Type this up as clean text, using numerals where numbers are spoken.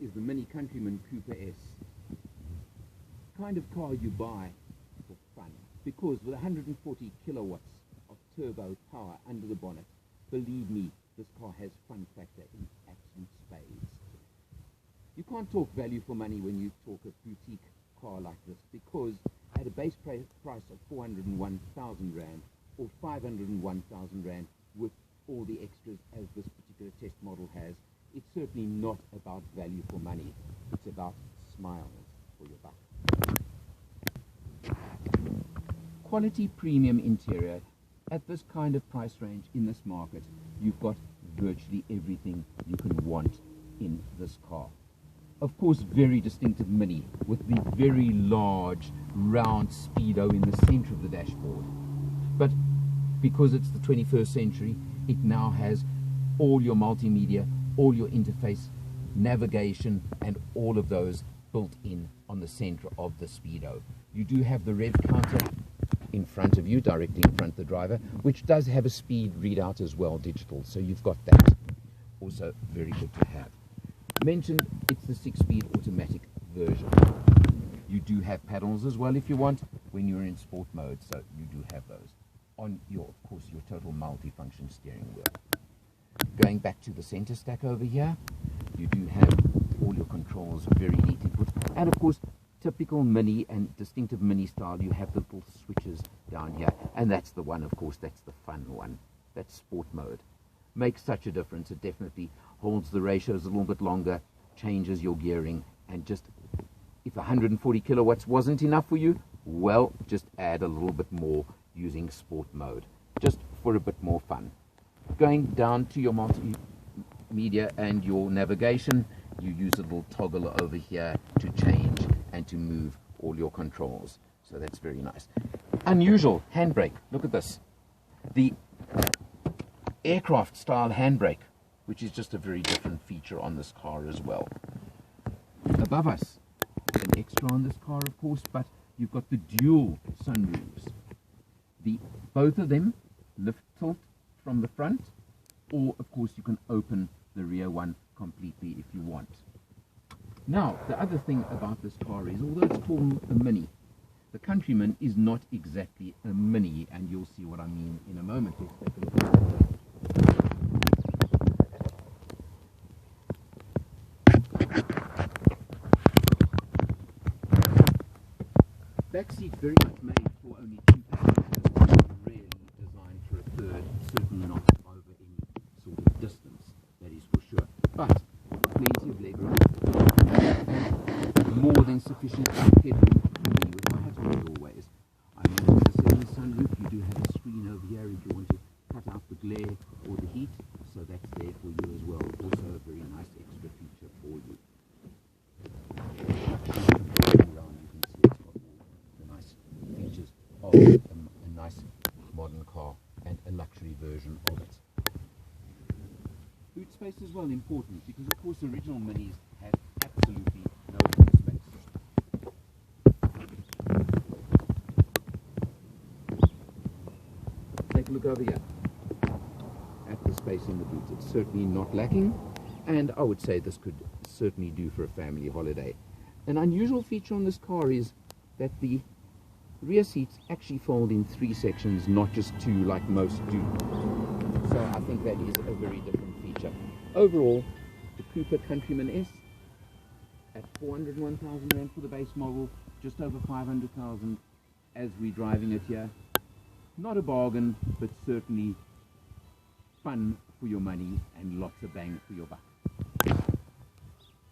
is the Mini Countryman Cooper S. Kind of car you buy for fun, because with 140 kilowatts of turbo power under the bonnet, believe me, this car has fun factor in absolute spades. You can't talk value for money when you talk a boutique car like this, because at a base price of 401,000 Rand or 501,000 Rand with all the extras as this particular test model has, it's certainly not about value for money. It's about smiles for your buck. Quality premium interior. At this kind of price range in this market, you've got virtually everything you can want in this car. Of course, very distinctive Mini with the very large round speedo in the center of the dashboard. But because it's the 21st century, it now has all your multimedia, all your interface, navigation, and all of those built in on the center of the speedo. You do have the rev counter in front of you, directly in front of the driver, which does have a speed readout as well, digital, so you've got that. Also very good to have. Mentioned it's the 6-speed automatic version. You do have paddles as well if you want when you're in sport mode, so you do have those on your, of course, your total multi-function steering wheel. Going back to the center stack over here, you do have all your controls very neatly put, and of course typical Mini and distinctive Mini style, you have the little switches down here, and that's the one, of course, that's the fun one. That's sport mode. Makes such a difference. It definitely holds the ratios a little bit longer, changes your gearing, and just, if 140 kilowatts wasn't enough for you, well, just add a little bit more using sport mode, just for a bit more fun. Going down to your multimedia and your navigation, you use a little toggle over here to change and to move all your controls. So that's very nice. Unusual handbrake. Look at this. The aircraft style handbrake, which is just a very different feature on this car as well. Above us, an extra on this car, of course, but you've got the dual sunroofs. Both of them lift tilt from the front, or of course you can open the rear one completely if you want. Now, the other thing about this car is, although it's called a Mini, the Countryman is not exactly a Mini, and you'll see what I mean in a moment. Let's take a look at it. Back seat very much made for only 2 passengers, really designed for a third, certainly not over any sort of distance, that is for sure. But plenty of legroom, more than sufficient headroom for me with my hat on always. I mean, as I said, in the sunroof, you do have a screen over here if you want to cut out the glare or the heat, so that's there for you as well. Also a very nice extra feature for you. Of a nice modern car and a luxury version of it. Boot space is well important, because of course original Minis had absolutely no boot space. Take a look over here at the space in the boot. It's certainly not lacking, and I would say this could certainly do for a family holiday. An unusual feature on this car is that the rear seats actually fold in 3 sections, not just 2 like most do. So I think that is a very different feature. Overall, the Cooper Countryman S at 401,000 Rand for the base model, just over 500,000 as we're driving it here. Not a bargain, but certainly fun for your money and lots of bang for your buck.